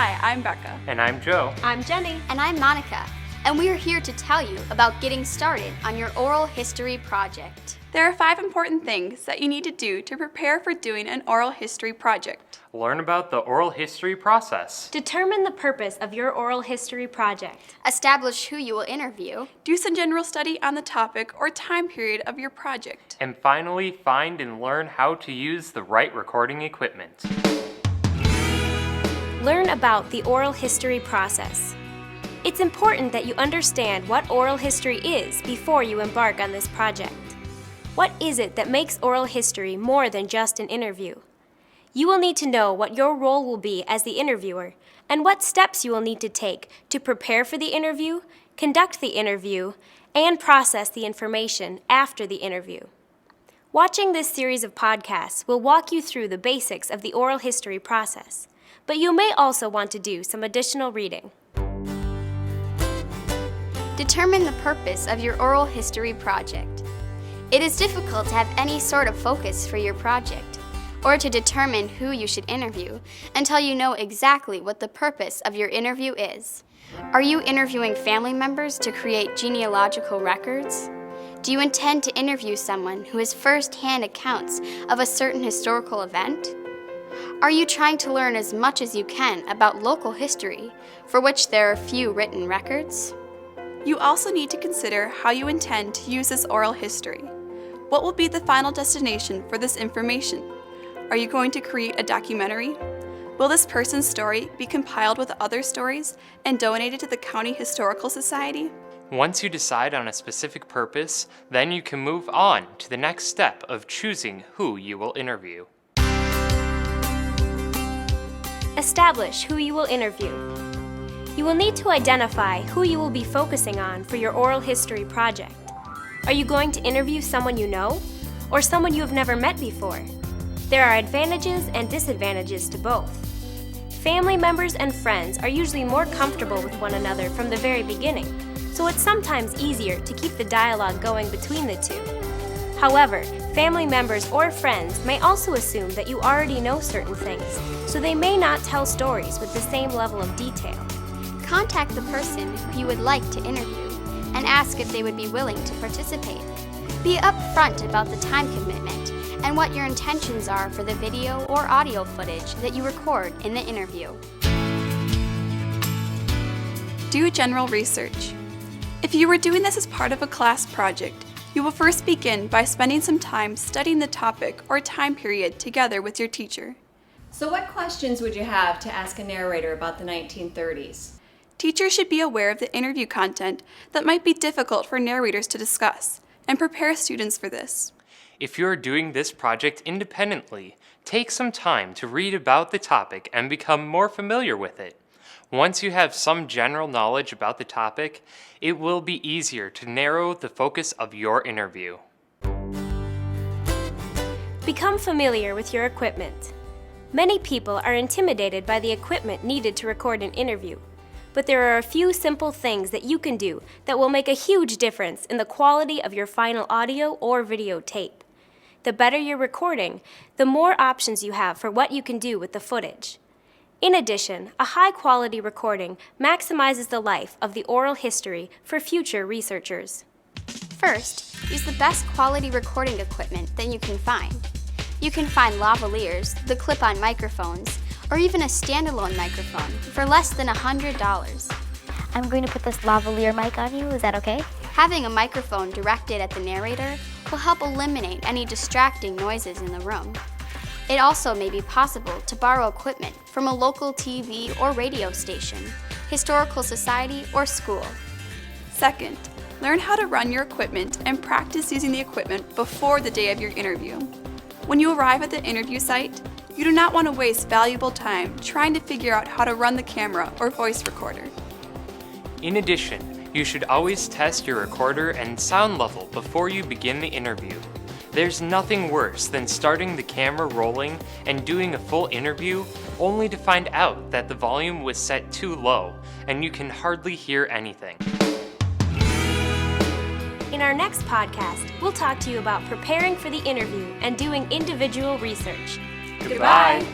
Hi, I'm Becca. And I'm Joe. I'm Jenny. And I'm Monica. And we are here to tell you about getting started on your oral history project. There are 5 important things that you need to do to prepare for doing an oral history project. Learn about the oral history process. Determine the purpose of your oral history project. Establish who you will interview. Do some general study on the topic or time period of your project. And finally, find and learn how to use the right recording equipment. Learn about the oral history process. It's important that you understand what oral history is before you embark on this project. What is it that makes oral history more than just an interview? You will need to know what your role will be as the interviewer and what steps you will need to take to prepare for the interview, conduct the interview, and process the information after the interview. Watching this series of podcasts will walk you through the basics of the oral history process, but you may also want to do some additional reading. Determine the purpose of your oral history project. It is difficult to have any sort of focus for your project, or to determine who you should interview until you know exactly what the purpose of your interview is. Are you interviewing family members to create genealogical records? Do you intend to interview someone who has first-hand accounts of a certain historical event? Are you trying to learn as much as you can about local history, for which there are few written records? You also need to consider how you intend to use this oral history. What will be the final destination for this information? Are you going to create a documentary? Will this person's story be compiled with other stories and donated to the County Historical Society? Once you decide on a specific purpose, then you can move on to the next step of choosing who you will interview. Establish who you will interview. You will need to identify who you will be focusing on for your oral history project. Are you going to interview someone you know, or someone you have never met before? There are advantages and disadvantages to both. Family members and friends are usually more comfortable with one another from the very beginning, so it's sometimes easier to keep the dialogue going between the two. However, family members or friends may also assume that you already know certain things, so they may not tell stories with the same level of detail. Contact the person who you would like to interview and ask if they would be willing to participate. Be upfront about the time commitment and what your intentions are for the video or audio footage that you record in the interview. Do general research. If you were doing this as part of a class project, you will first begin by spending some time studying the topic or time period together with your teacher. So what questions would you have to ask a narrator about the 1930s? Teachers should be aware of the interview content that might be difficult for narrators to discuss and prepare students for this. If you're doing this project independently, take some time to read about the topic and become more familiar with it. Once you have some general knowledge about the topic, it will be easier to narrow the focus of your interview. Become familiar with your equipment. Many people are intimidated by the equipment needed to record an interview, but there are a few simple things that you can do that will make a huge difference in the quality of your final audio or video tape. The better your recording, the more options you have for what you can do with the footage. In addition, a high-quality recording maximizes the life of the oral history for future researchers. First, use the best quality recording equipment that you can find. You can find lavaliers, the clip-on microphones, or even a standalone microphone for less than $100. I'm going to put this lavalier mic on you, is that okay? Having a microphone directed at the narrator will help eliminate any distracting noises in the room. It also may be possible to borrow equipment from a local TV or radio station, historical society, or school. Second, learn how to run your equipment and practice using the equipment before the day of your interview. When you arrive at the interview site, you do not want to waste valuable time trying to figure out how to run the camera or voice recorder. In addition, you should always test your recorder and sound level before you begin the interview. There's nothing worse than starting the camera rolling and doing a full interview only to find out that the volume was set too low and you can hardly hear anything. In our next podcast, we'll talk to you about preparing for the interview and doing individual research. Goodbye!